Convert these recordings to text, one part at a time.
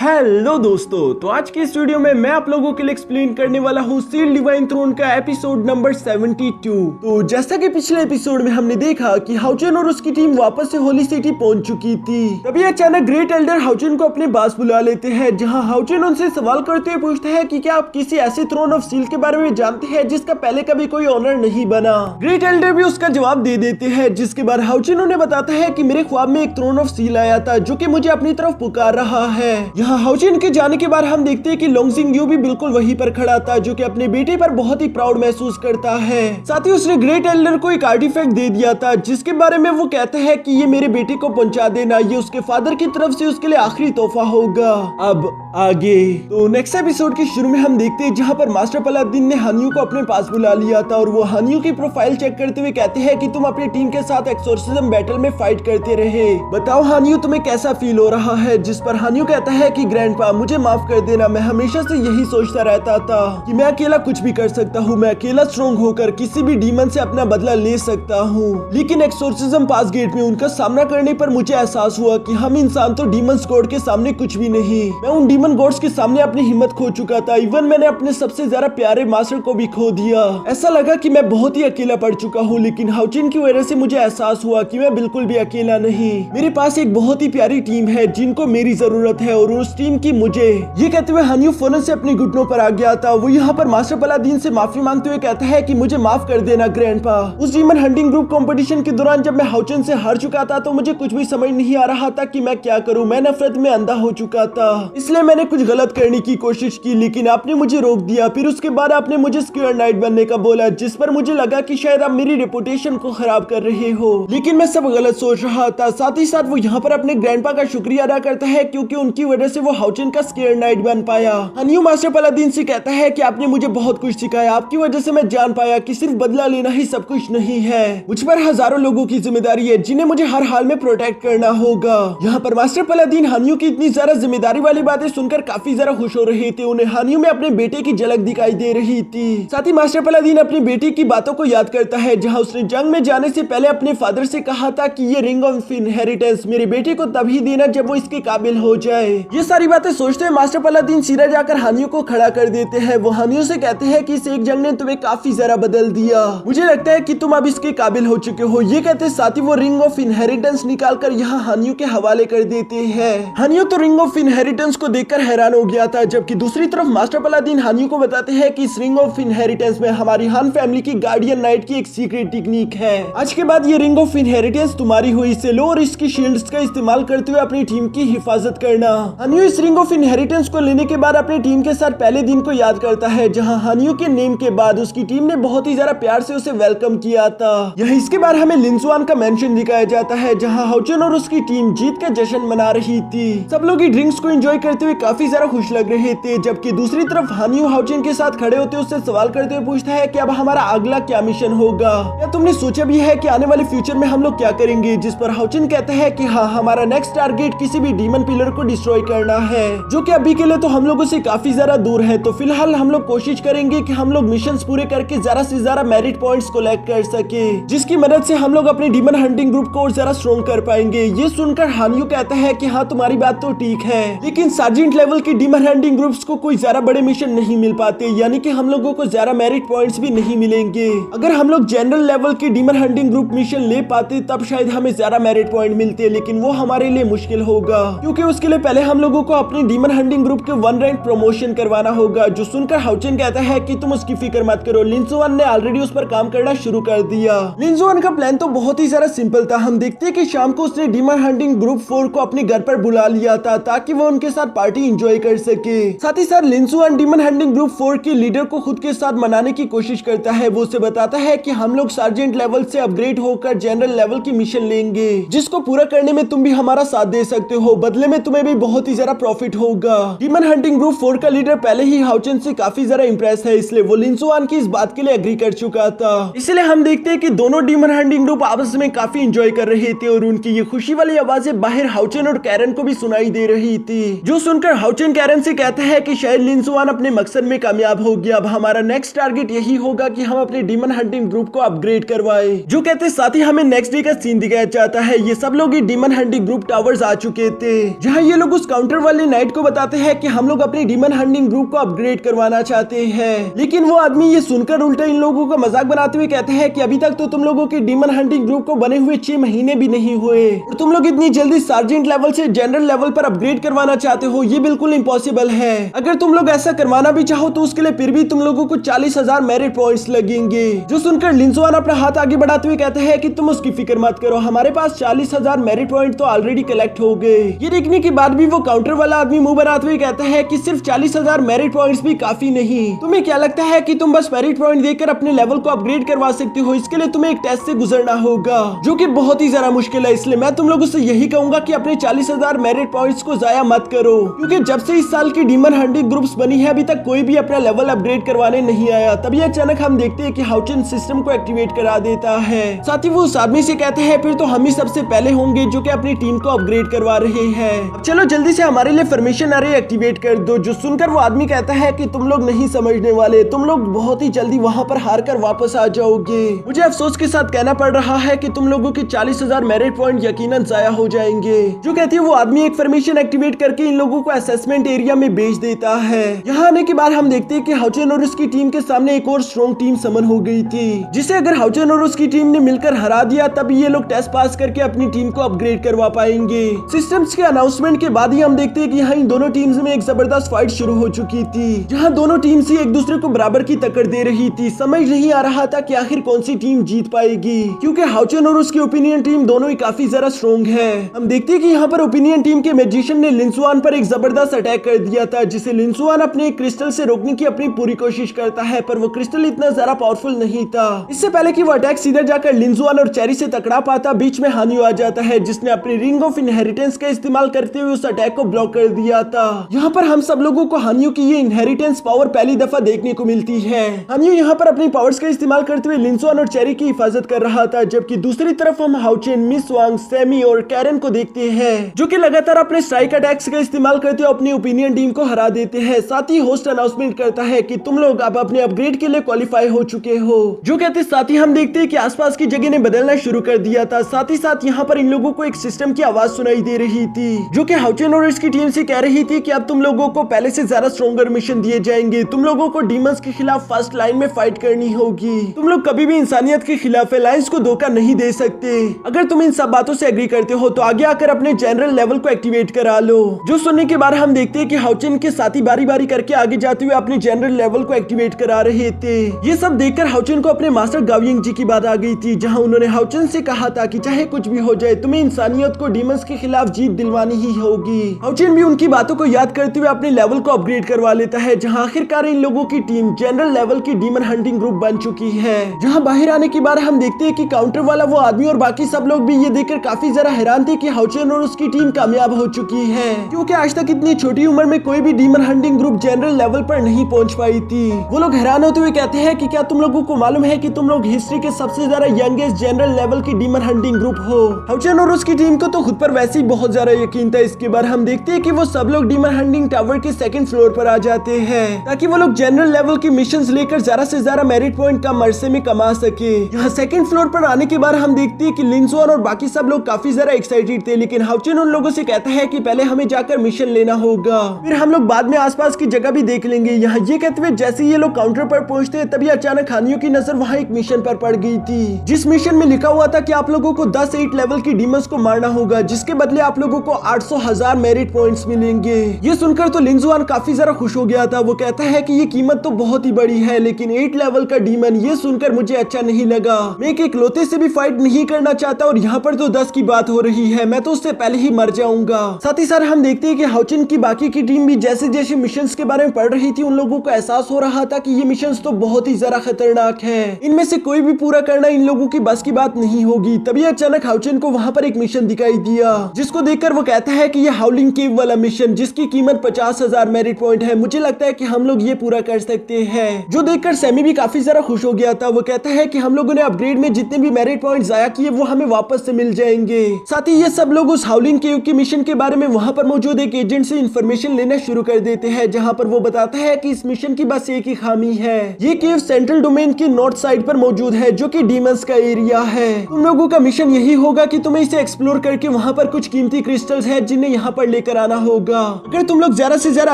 Hello दोस्तों, तो आज की इस वीडियो में मैं आप लोगों के लिए एक्सप्लेन करने वाला हूँ सील डिवाइन थ्रोन का एपिसोड नंबर 72। तो जैसा कि पिछले एपिसोड में हमने देखा कि हाउचेन और उसकी टीम वापस से होली सिटी पहुंच चुकी थी। तभी अचानक ग्रेट एल्डर हाउचेन को अपने पास बुला लेते हैं, जहाँ हाउचेन उनसे सवाल करते हुए पूछता है कि क्या आप किसी ऐसे थ्रोन ऑफ सील के बारे में जानते हैं जिसका पहले कभी कोई ऑनर नहीं बना। ग्रेट एल्डर भी उसका जवाब दे देते हैं, जिसके बाद हाउचेन उन्हें बताता है कि मेरे ख्वाब में एक थ्रोन ऑफ सील आया था जो कि मुझे अपनी तरफ पुकार रहा है। यहाँ हाउचेन के जाने के बाद हम देखते हैं कि लोंगजिंग यू भी बिल्कुल वहीं पर खड़ा था, जो कि अपने बेटे पर बहुत ही प्राउड महसूस करता है। साथ ही उसने ग्रेट एल्डर को एक आर्टिफैक्ट दे दिया था, जिसके बारे में वो कहता है कि ये मेरे बेटे को पहुंचा देना, ये उसके फादर की तरफ से उसके लिए आखिरी तोहफा होगा। अब आगे तो नेक्स्ट एपिसोड के शुरू में हम देखते हैं जहाँ पर मास्टर पलादीन ने हानियो को अपने पास बुला लिया था और वो हानियो की प्रोफाइल चेक करते हुए कहते हैं कि तुम अपनी टीम के साथ एक्सोर्सिज्म बैटल में फाइट करते रहे, बताओ हानियो तुम्हें कैसा फील हो रहा है। जिस पर हानियो कहता है कि ग्रैंडपा मुझे माफ कर देना, मैं हमेशा से यही सोचता रहता था कि मैं अकेला कुछ भी कर सकता हूँ, मैं अकेला स्ट्रॉन्ग होकर किसी भी डीमन से अपना बदला ले सकता हूँ। लेकिन एक्सोर्सिज्म पास गेट में उनका सामना करने पर मुझे एहसास हुआ कि हम इंसान तो डीमन गॉड के सामने कुछ भी नहीं। मैं उन डीमन गॉड्स के सामने अपनी हिम्मत खो चुका था, इवन मैंने अपने सबसे ज्यादा प्यारे मास्टर को भी खो दिया। ऐसा लगा कि मैं बहुत ही अकेला पड़ चुका हूँ, लेकिन हाउचेन की वजह से मुझे एहसास हुआ कि मैं बिल्कुल भी अकेला नहीं। मेरे पास एक बहुत ही प्यारी टीम है जिनको मेरी जरूरत है और उस टीम की मुझे। ये कहते हुए हानियो फौरन से अपने घुटनों पर आ गया था। वो यहाँ पर मास्टर पलादीन से माफी मांगते हुए कहता है कि मुझे माफ कर देना ग्रैंडपा। उस डीमन हंटिंग ग्रुप कंपटीशन के दौरान जब मैं हाउचेन से हार चुका था तो मुझे कुछ भी समझ नहीं आ रहा था कि मैं क्या करूं। मैं नफरत में अंधा हो चुका था, इसलिए मैंने कुछ गलत करने की कोशिश की, लेकिन आपने मुझे रोक दिया। फिर उसके बाद आपने मुझे स्क्वायर नाइट बनने का बोला, जिस पर मुझे लगा कि शायद आप मेरी रेपुटेशन को खराब कर रहे हो, लेकिन मैं सब गलत सोच रहा था। साथ ही साथ वो यहाँ पर अपने ग्रैंडपा का शुक्रिया अदा करता है क्योंकि उनकी वजह से वो हाउचेन का स्क्वायर नाइट बन पाया। हानियो मास्टर पलादीन से कहता है कि आपने मुझे बहुत कुछ सिखाया, आपकी वजह से मैं जान पाया कि सिर्फ बदला लेना ही सब कुछ नहीं है। मुझ पर हजारों लोगों की जिम्मेदारी है जिन्हें मुझे हर हाल में प्रोटेक्ट करना होगा। यहाँ पर मास्टर पलादीन हानियो की इतनी ज्यादा जिम्मेदारी वाली बातें सुनकर काफी ज्यादा खुश हो रहे थे। उन्हें हानियो में अपने बेटे की झलक दिखाई दे रही थी। साथ ही मास्टर पलादीन अपनी बेटी की बातों को याद करता है, जहाँ उसने जंग में जाने से पहले अपने फादर से कहा था कि ये रिंग ऑफ इनहेरिटेंस मेरे बेटे को तभी देना जब वो इसके काबिल हो जाए। ये सारी बातें सोचते हुए मास्टर पलादीन सीधा जाकर हानियो को खड़ा कर देते हैं। वो हानियो से कहते हैं कि इस एक जंग ने तुम्हें काफी जरा बदल दिया, मुझे लगता है कि तुम अब इसके काबिल हो चुके हो। ये कहते साथ ही वो रिंग ऑफ इनहेरिटेंस निकालकर यहाँ हानियो के हवाले कर देते हैं। हानियो तो रिंग ऑफ इनहेरिटेंस को देखकर हैरान हो गया था, जबकि दूसरी तरफ मास्टर पलादीन हानियो को बताते हैं कि इस रिंग ऑफ इनहेरिटेंस में हमारी हान फैमिली की गार्डियन नाइट की एक सीक्रेट टेक्निक है। आज के बाद ये रिंग ऑफ इनहेरिटेंस तुम्हारी हुई, इसे लो और इसकी शील्ड्स का इस्तेमाल करते हुए अपनी टीम की हिफाजत करना। हानियो इस रिंग ऑफ इनहेरिटेंस को लेने के बाद अपनी टीम के साथ पहले दिन को याद करता है, जहां हानियो के नेम के बाद उसकी टीम ने बहुत ही ज्यादा प्यार से उसे वेलकम किया था। यहाँ इसके बाद हमें लिंजुआन का मेंशन दिखाया जाता है, जहां हाउचेन और उसकी टीम जीत का जश्न मना रही थी। सब लोग ड्रिंक्स को एंजॉय करते हुए काफी ज्यादा खुश लग रहे थे, जबकि दूसरी तरफ हानियो हाउचेन के साथ खड़े होते उससे सवाल करते हुए पूछता है कि अब हमारा अगला क्या मिशन होगा, क्या तुमने सोचा भी है कि आने वाले फ्यूचर में हम लोग क्या करेंगे। जिस पर हाउचेन कहता है कि हाँ, हमारा नेक्स्ट टारगेट किसी भी डीमन पिलर को डिस्ट्रॉय करना है, जो कि अभी के लिए तो हम लोगों से काफी ज्यादा दूर है। तो फिलहाल हम लोग कोशिश करेंगे कि हम लोग मिशंस पूरे करके ज्यादा से ज्यादा मेरिट पॉइंट्स कलेक्ट कर सके, जिसकी मदद से हम लोग अपने डीमन हंटिंग ग्रुप को और ज्यादा स्ट्रॉन्ग कर पाएंगे। ये सुनकर हानियो कहता है कि हाँ, तुम्हारी बात तो ठीक है, लेकिन सार्जेंट लेवल की डीमन हंटिंग ग्रुप्स को कोई ज्यादा बड़े मिशन नहीं मिल पाते, यानी कि हम लोगों को ज्यादा मेरिट पॉइंट्स भी नहीं मिलेंगे। अगर हम लोग जनरल लेवल की डीमन हंटिंग ग्रुप मिशन ले पाते तब शायद हमें ज्यादा मेरिट पॉइंट मिलते, लेकिन वो हमारे लिए मुश्किल होगा, क्योंकि उसके लिए पहले हम लोगों को अपनी डीमन हंटिंग ग्रुप के 1 रैंक प्रमोशन करवाना होगा। जो सुनकर हाउचेन कहता है कि तुम उसकी फिक्र मत करो, लिंजुआन ने ऑलरेडी उस पर काम करना शुरू कर दिया। लिंजुआन का प्लान तो बहुत ही ज्यादा सिंपल था। हम देखते हैं कि शाम को उसने डीमन हंटिंग ग्रुप 4 को अपने घर पर बुला लिया था ताकि वो उनके साथ पार्टी एंजॉय कर सके। साथ ही साथ लिंजुआन डीमन हंटिंग ग्रुप 4 के लीडर को खुद के साथ मनाने की कोशिश करता है। वो उसे बताता है कि हम लोग सार्जेंट लेवल से अपग्रेड होकर जनरल लेवल की मिशन लेंगे, जिसको पूरा करने में तुम भी हमारा साथ दे सकते हो, बदले में तुम्हें भी बहुत ही ज्यादा प्रॉफिट होगा। डीमन हंटिंग ग्रुप 4 का लीडर पहले ही हाउचेन से काफी ज्यादा इंप्रेस है, इसलिए वो लिंजुआन की इस बात के लिए एग्री कर चुका था। इसलिए हम देखते हैं कि दोनों डीमन हंटिंग ग्रुप आपस में काफी एंजॉय कर रहे थे और उनकी ये खुशी वाली आवाजें बाहर हाउचेन और कैरन को भी सुनाई दे रही थी। जो सुनकर हाउचेन कैरन से कहता है कि शायद लिंजुआन अपने मकसद में कामयाब हो गया, अब हमारा नेक्स्ट टारगेट यही होगा कि हम अपने डीमन हंटिंग ग्रुप को अपग्रेड करवाए। जो कहते साथ ही हमें नेक्स्ट डे का सीन दिखाया जाता है। ये सब लोग डीमन हंटिंग ग्रुप टावर्स आ चुके थे, जहाँ ये लोग उस काउंटर काउंटर वाले नाइट को बताते हैं कि हम लोग अपने डीमन हंटिंग ग्रुप को अपग्रेड करवाना चाहते हैं, लेकिन वो आदमी ये सुनकर उल्टा इन लोगों का मजाक बनाते हुए कहते हैं कि अभी तक तो तुम लोगों के डीमन हंटिंग ग्रुप को बने हुए 6 महीने भी नहीं हुए और तुम लोग इतनी जल्दी सार्जेंट लेवल से जनरल लेवल पर अपग्रेड करवाना चाहते हो, ये बिल्कुल इम्पॉसिबल है। अगर तुम लोग ऐसा करवाना भी चाहो तो उसके लिए फिर भी तुम लोगों को 40,000 मेरिट पॉइंट्स लगेंगे। जो सुनकर लिंजुआन अपना हाथ आगे बढ़ाते हुए कहते हैं कि तुम उसकी फिक्र मत करो, हमारे पास 40,000 मेरिट पॉइंट तो ऑलरेडी कलेक्ट हो गए। ये देखने के बाद भी वो काउंटर वाला आदमी मुंह बनाते हुए कहता है कि सिर्फ 40,000 मेरिट पॉइंट्स भी काफी नहीं। तुम्हें क्या लगता है कि तुम बस मेरिट पॉइंट देकर अपने लेवल को अपग्रेड करवा सकते हो? इसके लिए तुम्हें एक टेस्ट से गुजरना होगा जो कि बहुत ही ज्यादा मुश्किल है। इसलिए मैं तुम लोगों से यही कहूंगा कि अपने 40,000 मेरिट पॉइंट्स को जाया मत करो, क्योंकि जब से इस साल की डीमन हंटिंग ग्रुप्स बनी है अभी तक कोई भी अपना लेवल अपग्रेड करवाने नहीं आया। तभी अचानक हम देखते हैं कि हाउचेन सिस्टम को एक्टिवेट करा देता है। साथ ही वो उस आदमी से कहते हैं फिर तो हम ही सबसे पहले होंगे जो कि अपनी टीम को अपग्रेड करवा रहे हैं। अब चलो जल्दी से हमारे लिए फॉर्मेशन अरे एक्टिवेट कर दो। जो सुनकर वो आदमी कहता है कि तुम लोग नहीं समझने वाले, तुम लोग बहुत ही जल्दी वहाँ पर हार कर वापस आ जाओगे। मुझे अफसोस के साथ कहना पड़ रहा है कि तुम लोगों के 40,000 मेरिट पॉइंट यकीनन जाया हो जाएंगे। जो कहती है वो आदमी एक फॉर्मेशन एक्टिवेट करके इन लोगों को असेसमेंट एरिया में भेज देता है। यहाँ आने के बाद हम देखते हैं कि हाउचेन और उसकी टीम के सामने एक और स्ट्रॉन्ग टीम समन हो गई थी, जिसे अगर हाउचेन और उसकी टीम ने मिलकर हरा दिया तब ये लोग टेस्ट पास करके अपनी टीम को अपग्रेड करवा पाएंगे। सिस्टम्स के अनाउंसमेंट के बाद ही हम देखते हैं कि यहाँ इन दोनों टीम्स में एक जबरदस्त फाइट शुरू हो चुकी थी, जहाँ दोनों टीम्स ही एक दूसरे को बराबर की टक्कर दे रही थी। समझ नहीं आ रहा था कि आखिर कौन सी टीम जीत पाएगी, क्योंकि हाउचेन और उसकी ओपिनियन टीम दोनों ही काफी ज्यादा स्ट्रॉन्ग है। हम देखते हैं कि यहाँ पर ओपिनियन टीम के मैजिशियन ने लिंसुआन पर एक जबरदस्त अटैक कर दिया था, जिसे लिंसुआन अपने क्रिस्टल से रोकने की अपनी पूरी कोशिश करता है, पर वो क्रिस्टल इतना ज्यादा पावरफुल नहीं था। इससे पहले कि वो अटैक सीधा जाकर लिंसुआन और चेरी से टकरा पाता, बीच में हानियो आ जाता है, जिसने अपनी रिंग ऑफ इनहेरिटेंस का इस्तेमाल करते हुए उस अटैक को ब्लॉक कर दिया था। यहाँ पर हम सब लोगों को हानियो की ये इनहेरिटेंस पावर पहली दफा देखने को मिलती है। हानियो यहाँ पर अपनी पावर्स का इस्तेमाल करते हुए लिंसुआन और चेरी की हिफाजत कर रहा था, जबकि दूसरी तरफ हम हाउचेन, मिस वांग, सैमी और कैरन को देखते हैं जो कि लगातार अपने स्ट्राइक अटैक्स का इस्तेमाल करते हुए अपनी ओपिनियन टीम को हरा देते हैं। साथ ही होस्ट अनाउंसमेंट करता है कि तुम लोग अब अपने अपग्रेड के लिए क्वालिफाई हो चुके हो। जो कहते साथ ही हम देखते हैं कि आसपास की जगह ने बदलना शुरू कर दिया था। साथ ही साथ यहाँ पर इन लोगों को एक सिस्टम की आवाज सुनाई दे रही थी, जो कि हाउचेन और इसकी टीम से कह रही थी कि अब तुम लोगों को पहले से ज्यादा स्ट्रॉन्गर मिशन दिए जाएंगे। तुम लोगों को डीमंस के खिलाफ फर्स्ट लाइन में फाइट करनी होगी। तुम लोग कभी भी इंसानियत के खिलाफ अलायंस को धोखा नहीं दे सकते। अगर तुम इन सब बातों से एग्री करते हो तो आगे आकर अपने जनरल लेवल को एक्टिवेट करा लो। जो सुनने के बाद हम देखते हैं कि हाउचेन के साथी बारी बारी करके आगे जाते हुए अपने जनरल लेवल को एक्टिवेट करा रहे थे। ये सब देखकर हाउचेन को अपने मास्टर गावियंग जी की बात आ गई थी, जहां उन्होंने हाउचेन से कहा था कि चाहे कुछ भी हो जाए तुम्हें इंसानियत को डीमंस के खिलाफ जीत दिलवानी ही होगी। हाउचेन भी उनकी बातों को याद करते हुए अपने लेवल को अपग्रेड करवा लेता है, जहां आखिरकार इन लोगों की टीम जनरल लेवल की डीमन हंटिंग ग्रुप बन चुकी है। जहां बाहर आने के बाद हम देखते हैं कि काउंटर वाला वो आदमी और बाकी सब लोग भी ये देखकर काफी ज्यादा हैरान थे कि हाउचेन और उसकी टीम कामयाब हो चुकी है, क्योंकि आज तक इतनी छोटी उम्र में कोई भी demon hunting group general level पर नहीं पहुंच पाई थी। वो लोग हैरान होते हुए कहते हैं कि क्या तुम लोगों को मालूम है कि तुम लोग हिस्ट्री के सबसे ज्यादा यंगेस्ट जनरल लेवल की डीमन हंटिंग ग्रुप हो। हाउचेन और उसकी टीम को तो खुद पर वैसे ही बहुत ज्यादा यकीन था। इसके बाद हम देखते हैं कि वो सब लोग डीमन हंटिंग टावर के सेकंड फ्लोर पर आ जाते हैं, ताकि वो लोग जनरल लेवल की मिशंस लेकर ज्यादा से ज्यादा मेरिट पॉइंट कम अरसे में कमा सके। यहाँ सेकंड फ्लोर पर आने के बाद हम देखते हैं कि लिंसुआन और बाकी सब लोग काफी ज्यादा एक्साइटेड थे, लेकिन हाउचेन उन लोगों से कहता है कि पहले हमें जाकर मिशन लेना होगा, फिर हम लोग बाद में आसपास की जगह भी देख लेंगे। यहाँ ये कहते हुए जैसे ये लोग काउंटर पर पहुंचते हैं तभी अचानक हानियों की नजर वहाँ एक मिशन पर पड़ गई थी, जिस मिशन में लिखा हुआ था कि आप लोगों को 10 8 लेवल की डीमंस को मारना होगा, जिसके बदले आप लोगों को 800,000 मेरिट पॉइंट्स मिलेंगे। ये सुनकर तो लिंसुआन काफी ज्यादा खुश हो गया था। वो कहता है कि ये कीमत तो बहुत ही बड़ी है, लेकिन 8 लेवल का डीमन ये सुनकर मुझे अच्छा नहीं लगा। मैं एक इकलौते से भी फाइट नहीं करना चाहता, और यहाँ पर तो 10 की बात हो रही है, मैं तो उससे पहले ही मर जाऊंगा। साथ ही साथ हम देखते हैं कि हाउचेन की बाकी की टीम भी जैसे जैसे मिशंस के बारे में पढ़ रही थी, उन लोगों को एहसास हो रहा था कि ये मिशंस तो बहुत ही ज्यादा खतरनाक है, इनमें से कोई भी पूरा करना इन लोगों की बस की बात नहीं होगी। तभी अचानक हाउचेन को वहाँ पर एक मिशन दिखाई दिया, जिसको देखकर वो कहता है कि ये हाउलिंग केव वाला मिशन, जिसकी कीमत 50,000 मेरिट पॉइंट है, मुझे लगता है कि हम लोग ये पूरा कर सकते हैं। जो देखकर सैमी भी काफी ज्यादा खुश हो गया था। वो कहता है कि हम लोगों ने अपग्रेड में जितने भी मेरिट पॉइंट जाया किए वो हमें वापस से मिल जाएंगे। साथ ही ये सब लोग उस हाउलिंग केव के मिशन के बारे में वहाँ पर मौजूद एक एजेंट से इंफॉर्मेशन लेना शुरू कर देते हैं, जहाँ पर वो बताता है कि इस मिशन की बस एक ही खामी है, ये केव सेंट्रल डोमेन के नॉर्थ साइड पर मौजूद है, जो कि डीमंस का एरिया है। तुम लोगों का मिशन यही होगा कि तुम्हें इसे एक्सप्लोर करके वहाँ पर कुछ कीमती क्रिस्टल्स है जिन्हें यहाँ पर लेकर आना होगा। अगर तुम लोग ज्यादा से ज्यादा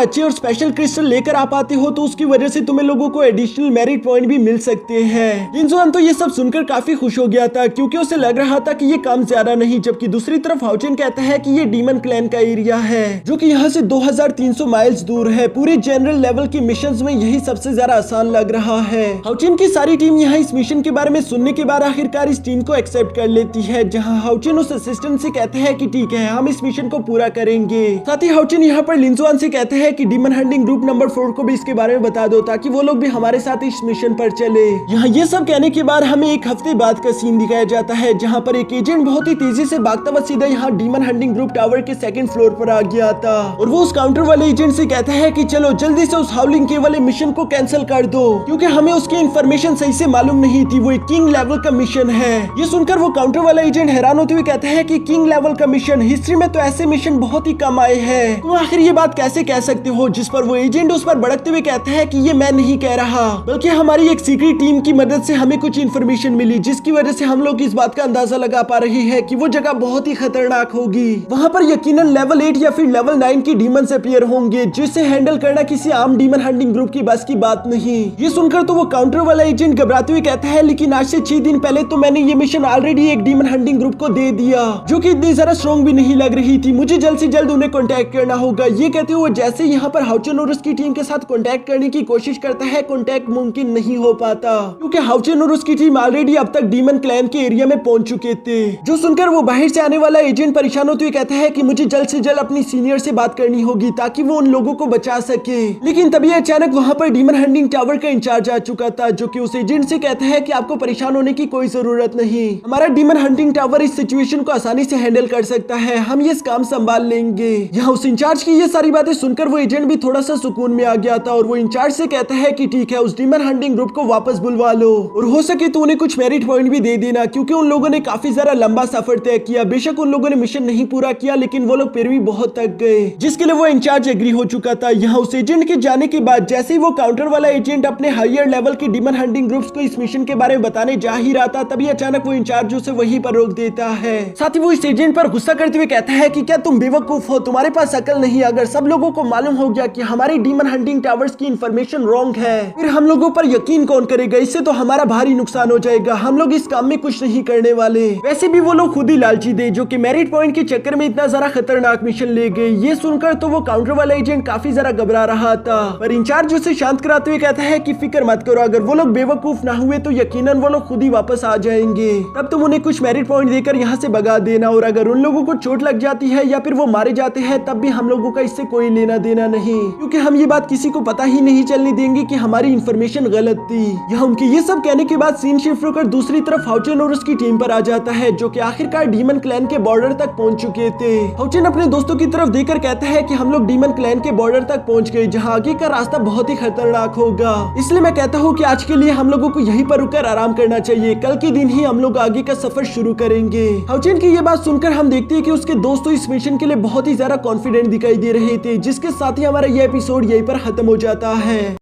अच्छे और स्पेशल क्रिस्टल लेकर आ पाते हो तो उसकी वजह से तुम्हें लोगों को एडिशनल मेरिट पॉइंट भी मिल सकते हैं। लिंजुआन तो ये सब सुनकर काफी खुश हो गया था क्योंकि उसे लग रहा था कि ये काम ज्यादा नहीं, जबकि दूसरी तरफ हाउचेन कहता है कि ये डीमन क्लैन का एरिया है जो कि यहाँ से 2300 माइल्स दूर है। पूरे जनरल लेवल की मिशंस में यही सबसे ज्यादा आसान लग रहा है। हाउचेन की सारी टीम यहाँ इस मिशन के बारे में सुनने के बाद आखिरकार इस टीम को एक्सेप्ट कर लेती है, जहाँ हाउचेन उस असिस्टेंट से कहते हैं कि ठीक है हम इस मिशन को पूरा करेंगे। साथ ही हाउचेन यहाँ पर लिंजुआन से कहते हैं कि डीमन हंटिंग ग्रुप नंबर 4 को भी इसके बारे में बता दो ताकि वो लोग भी हमारे साथ इस मिशन पर चले। यहाँ ये सब कहने के बाद हमें एक हफ्ते बाद का सीन दिखाया जाता है जहाँ पर एक एजेंट बहुत ही तेजी से भागता हुआ सीधा यहाँ डीमन हंटिंग ग्रुप टावर के 2nd फ्लोर पर आ गया था और वो उस काउंटर वाले एजेंट से कहता है कि चलो जल्दी से उस हाउलिंग के वाले मिशन को कैंसिल कर दो क्योंकि हमें उसकी इन्फॉर्मेशन सही से मालूम नहीं थी, वो एक किंग लेवल का मिशन है। ये सुनकर वो काउंटर वाला एजेंट हैरान होते हुए कहता है कि किंग लेवल का मिशन, हिस्ट्री में तो ऐसे मिशन बहुत ही कम आए हैं, तो आखिर ये बात कैसे कह सकते हो? जिस पर वो एजेंट उस पर भड़कते हुए कहता है कि ये मैं नहीं कह रहा बल्कि हमारी एक सीक्रेट टीम की मदद से हमें कुछ इन्फॉर्मेशन मिली जिसकी वजह से हम लोग इस बात का अंदाजा लगा पा रहे हैं कि वो जगह बहुत ही खतरनाक होगी। वहाँ पर यकीनन लेवल 8 या फिर लेवल 9 की डीमंस अपीयर होंगे जिसे हैंडल करना किसी आम डीमन हंटिंग ग्रुप की बस की बात नहीं। ये सुनकर तो वो काउंटर वाला एजेंट घबराते हुए कहता है लेकिन आज से 6 दिन पहले तो मैंने ये मिशन ऑलरेडी एक डीमन हंटिंग ग्रुप को दे दिया जो कि इतनी जरा स्ट्रॉन्ग भी नहीं लग रही थी, मुझे जल्द से जल्द उन्हें कॉन्टेक्ट करना होगा। ये कहते हुए जैसे यहाँ पर हाउचेन और उसकी टीम के साथ कॉन्टेक्ट करने की कोशिश करता है, कॉन्टेक्ट मुमकिन नहीं हो पाता क्योंकि हाउचेन और उसकी टीम ऑलरेडी अब तक डीमन क्लैन के एरिया में पहुंच चुके थे। जो सुनकर वो बाहर से आने वाला एजेंट परेशान होते हुए कहता है कि मुझे जल्द से जल्द अपनी सीनियर से बात करनी होगी ताकि वो उन लोगों को बचा सके। लेकिन तभी अचानक वहाँ पर डीमन हंटिंग टावर का इंचार्ज आ चुका था जो कि उस एजेंट से कहता है कि आपको परेशान होने की कोई जरूरत नहीं, हमारा डीमन हंटिंग टावर इस सिचुएशन को आसानी से हैंडल कर सकता है, हम ये काम संभाल लेंगे। यहाँ उस इंचार्ज की ये सारी बातें सुनकर वो एजेंट भी थोड़ा सा सुकून में आ गया था और वो इंचार्ज से कहता है कि ठीक है उस डीमन हंटिंग ग्रुप को वापस बुलवा लो और हो सके तो उन्हें कुछ मेरिट पॉइंट भी दे देना क्योंकि उन लोगों ने काफी ज्यादा लंबा सफर तय किया। बेशक उन लोगों ने मिशन नहीं पूरा किया लेकिन वो लोग फिर भी बहुत थक गए जिसके लिए वो इंचार्ज एग्री हो चुका था। यहाँ उस एजेंट के जाने के बाद जैसे ही वो काउंटर वाला एजेंट अपने हायर लेवल की डीमन हंटिंग ग्रुप्स को इस मिशन के बारे में बताने जा ही रहा था तभी अचानक वो इंचार्ज उसे वहीं पर रोक देता है। साथ ही वो इस एजेंट पर गुस्सा करते हुए कहता है कि क्या तुम बेवकूफ हो, तुम्हारे पास अकल नहीं, अगर सब लोगों को मालूम हो गया कि हमारी डीमन हंटिंग टावर्स की इंफॉर्मेशन रॉन्ग है फिर हम लोगों पर यकीन कौन करेगा, इससे तो हमारा भारी नुकसान हो जाएगा, हम लोग इस काम में कुछ नहीं करने वाले। वैसे भी वो लोग खुद ही लालची थे जो कि मेरिट पॉइंट के चक्कर में इतना जरा खतरनाक मिशन ले गए। ये सुनकर तो वो काउंटर वाला एजेंट काफी जरा घबरा रहा था पर इंचार्ज उसे शांत कराते हुए कहता है कि फिक्र मत करो, अगर वो लोग बेवकूफ ना हुए तो यकीनन वो लोग खुद ही वापस आ जाएंगे, तब तुम उन्हें कुछ मेरिट पॉइंट देकर यहाँ से भगा देना और अगर उन लोगों को चोट लग जाती है या फिर वो मारे जाते हैं तब भी हम लोगों का इससे कोई लेना देना नहीं क्योंकि हम ये बात किसी को पता ही नहीं चलने देंगे कि हमारी इन्फॉर्मेशन गलत थी। यहाँ उनके ये सब कहने के बाद सीन शिफ्ट होकर दूसरी तरफ हाउचेन और उसकी टीम पर आ जाता है जो कि आखिरकार डीमन क्लैन के बॉर्डर तक पहुंच चुके थे। हाउचेन अपने दोस्तों की तरफ देखकर कहता है कि हम लोग डीमन क्लैन के बॉर्डर तक पहुंच गए जहाँ आगे का रास्ता बहुत ही खतरनाक होगा, इसलिए मैं कहता हूँ कि आज के लिए हम लोगों को यहीं पर रुककर आराम करना चाहिए, कल के दिन ही हम लोग आगे का सफर शुरू करेंगे। हाउचेन की ये बात सुनकर हम देखते हैं कि उसके दोस्तों इस मिशन के लिए बहुत ही ज्यादा कॉन्फिडेंट दिखाई दे रहे थे जिसके साथ ही हमारा ये एपिसोड यहीं पर खत्म हो जाता है।